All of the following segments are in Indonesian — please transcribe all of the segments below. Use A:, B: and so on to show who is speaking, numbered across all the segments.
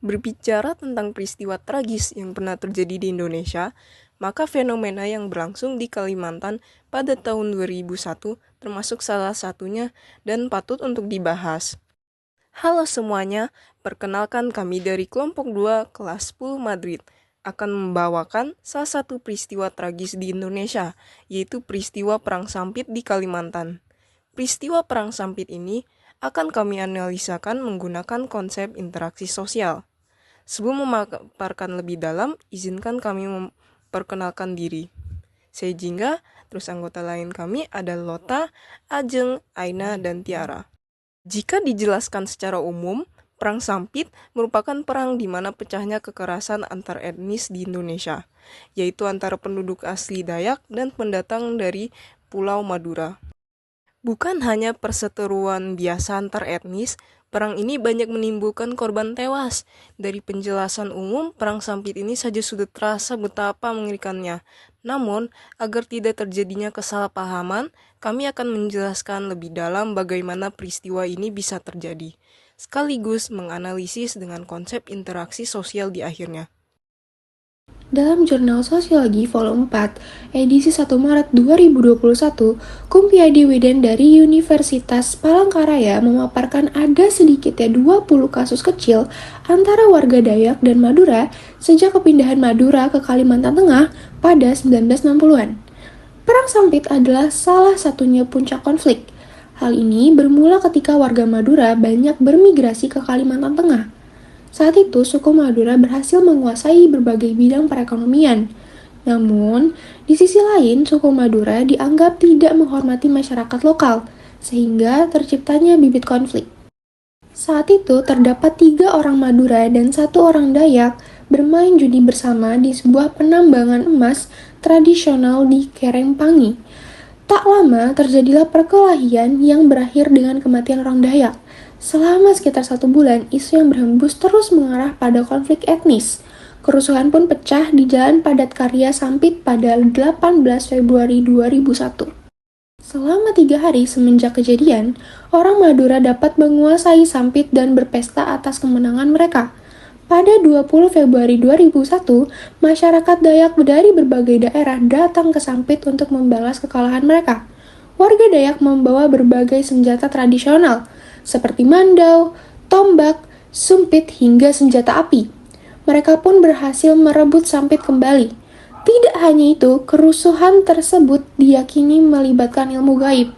A: Berbicara tentang peristiwa tragis yang pernah terjadi di Indonesia, maka fenomena yang berlangsung di Kalimantan pada tahun 2001 termasuk salah satunya dan patut untuk dibahas. Halo semuanya, perkenalkan kami dari kelompok 2 kelas 10 Madrid akan membawakan salah satu peristiwa tragis di Indonesia, yaitu peristiwa Perang Sampit di Kalimantan. Peristiwa Perang Sampit ini akan kami analisakan menggunakan konsep interaksi sosial. Sebelum memaparkan lebih dalam, izinkan kami memperkenalkan diri. Saya Jingga, terus anggota lain kami ada Lota, Ajeng, Aina, dan Tiara. Jika dijelaskan secara umum, Perang Sampit merupakan perang di mana pecahnya kekerasan antar etnis di Indonesia, yaitu antara penduduk asli Dayak dan pendatang dari Pulau Madura. Bukan hanya perseteruan biasa antar etnis, perang ini banyak menimbulkan korban tewas. Dari penjelasan umum, perang Sampit ini saja sudah terasa betapa mengerikannya. Namun, agar tidak terjadinya kesalahpahaman, kami akan menjelaskan lebih dalam bagaimana peristiwa ini bisa terjadi, sekaligus menganalisis dengan konsep interaksi sosial di akhirnya.
B: Dalam Jurnal Sosiologi Volume 4, edisi 1 Maret 2021, Kumpiadi Widen dari Universitas Palangkaraya memaparkan ada sedikitnya 20 kasus kecil antara warga Dayak dan Madura sejak kepindahan Madura ke Kalimantan Tengah pada 1960-an. Perang Sampit adalah salah satunya puncak konflik. Hal ini bermula ketika warga Madura banyak bermigrasi ke Kalimantan Tengah. Saat itu, suku Madura berhasil menguasai berbagai bidang perekonomian. Namun, di sisi lain, suku Madura dianggap tidak menghormati masyarakat lokal, sehingga terciptanya bibit konflik. Saat itu, terdapat 3 orang Madura dan 1 orang Dayak bermain judi bersama di sebuah penambangan emas tradisional di Kerengpangi. Tak lama, terjadilah perkelahian yang berakhir dengan kematian orang Dayak. Selama sekitar 1 bulan, isu yang berhembus terus mengarah pada konflik etnis. Kerusuhan pun pecah di Jalan Padat Karya Sampit pada 18 Februari 2001. Selama 3 hari semenjak kejadian, orang Madura dapat menguasai Sampit dan berpesta atas kemenangan mereka. Pada 20 Februari 2001, masyarakat Dayak dari berbagai daerah datang ke Sampit untuk membalas kekalahan mereka. Warga Dayak membawa berbagai senjata tradisional, seperti mandau, tombak, sumpit, hingga senjata api. Mereka pun berhasil merebut Sampit kembali. Tidak hanya itu, kerusuhan tersebut diyakini melibatkan ilmu gaib.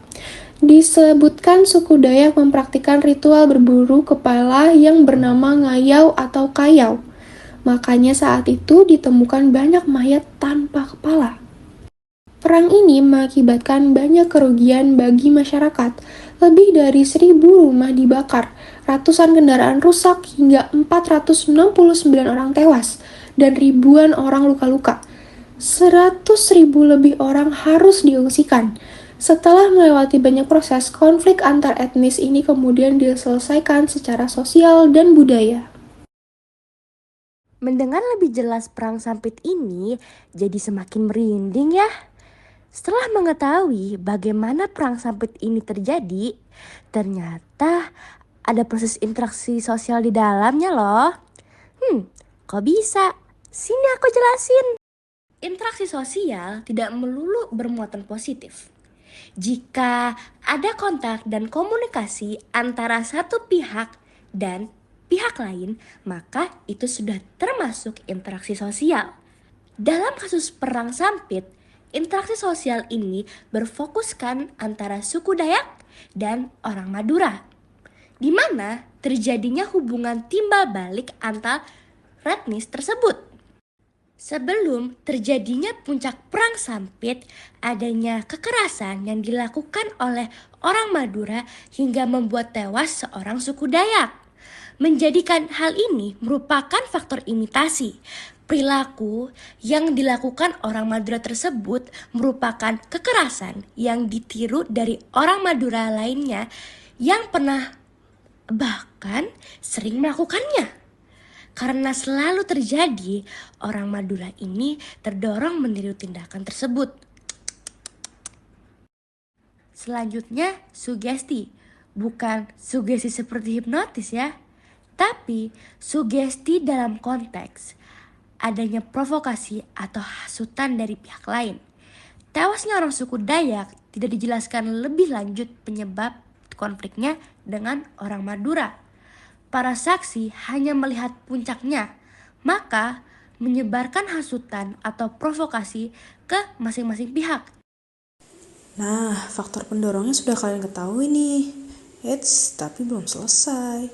B: Disebutkan suku Dayak mempraktikkan ritual berburu kepala yang bernama ngayau atau kayau. Makanya saat itu ditemukan banyak mayat tanpa kepala. Perang ini mengakibatkan banyak kerugian bagi masyarakat. Lebih dari 1.000 rumah dibakar, ratusan kendaraan rusak hingga 469 orang tewas, dan ribuan orang luka-luka. 100.000 lebih orang harus diungsikan. Setelah melewati banyak proses, konflik antar etnis ini kemudian diselesaikan secara sosial dan budaya.
C: Mendengar lebih jelas perang Sampit ini jadi semakin merinding ya. Setelah mengetahui bagaimana perang Sampit ini terjadi, ternyata ada proses interaksi sosial di dalamnya loh. Kok bisa? Sini aku jelasin. Interaksi sosial tidak melulu bermuatan positif. Jika ada kontak dan komunikasi antara satu pihak dan pihak lain, maka itu sudah termasuk interaksi sosial. Dalam kasus Perang Sampit, interaksi sosial ini berfokuskan antara suku Dayak dan orang Madura, di mana terjadinya hubungan timbal balik antar etnis tersebut. Sebelum terjadinya puncak Perang Sampit, adanya kekerasan yang dilakukan oleh orang Madura hingga membuat tewas seorang suku Dayak. Menjadikan hal ini merupakan faktor imitasi. Perilaku yang dilakukan orang Madura tersebut merupakan kekerasan yang ditiru dari orang Madura lainnya yang pernah bahkan sering melakukannya. Karena selalu terjadi, orang Madura ini terdorong meniru tindakan tersebut. Selanjutnya, sugesti. Bukan sugesti seperti hipnotis ya. Tapi sugesti dalam konteks adanya provokasi atau hasutan dari pihak lain. Tewasnya orang suku Dayak tidak dijelaskan lebih lanjut penyebab konfliknya dengan orang Madura. Para saksi hanya melihat puncaknya, maka menyebarkan hasutan atau provokasi ke masing-masing pihak.
D: Nah, faktor pendorongnya sudah kalian ketahui nih. Tapi belum selesai.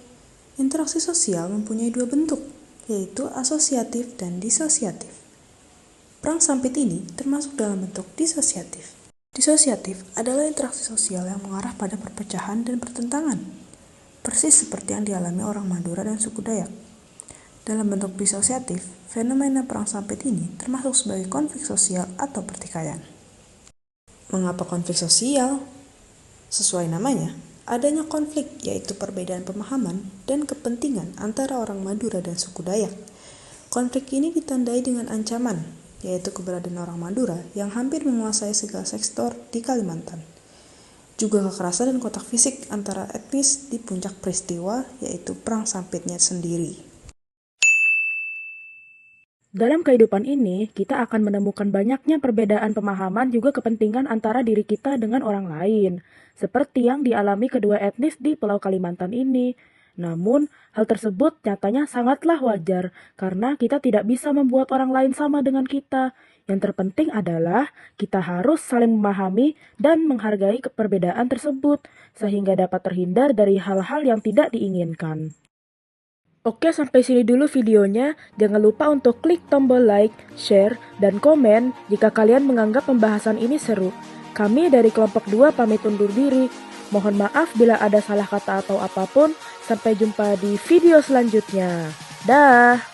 D: Interaksi sosial mempunyai dua bentuk, yaitu asosiatif dan disosiatif. Perang sampit ini termasuk dalam bentuk disosiatif. Disosiatif adalah interaksi sosial yang mengarah pada perpecahan dan pertentangan, persis seperti yang dialami orang Madura dan suku Dayak. Dalam bentuk disosiatif, fenomena perang sampit ini termasuk sebagai konflik sosial atau pertikaian. Mengapa konflik sosial? Sesuai namanya, adanya konflik yaitu perbedaan pemahaman dan kepentingan antara orang Madura dan suku Dayak. Konflik ini ditandai dengan ancaman, yaitu keberadaan orang Madura yang hampir menguasai segala sektor di Kalimantan. Juga kekerasan dan kontak fisik antara etnis di puncak peristiwa, yaitu perang sampitnya sendiri.
E: Dalam kehidupan ini, kita akan menemukan banyaknya perbedaan pemahaman juga kepentingan antara diri kita dengan orang lain, seperti yang dialami kedua etnis di Pulau Kalimantan ini. Namun, hal tersebut nyatanya sangatlah wajar, karena kita tidak bisa membuat orang lain sama dengan kita. Yang terpenting adalah kita harus saling memahami dan menghargai perbedaan tersebut, sehingga dapat terhindar dari hal-hal yang tidak diinginkan. Oke, sampai sini dulu videonya. Jangan lupa untuk klik tombol like, share, dan komen jika kalian menganggap pembahasan ini seru. Kami dari kelompok 2 pamit undur diri. Mohon maaf bila ada salah kata atau apapun. Sampai jumpa di video selanjutnya. Dah!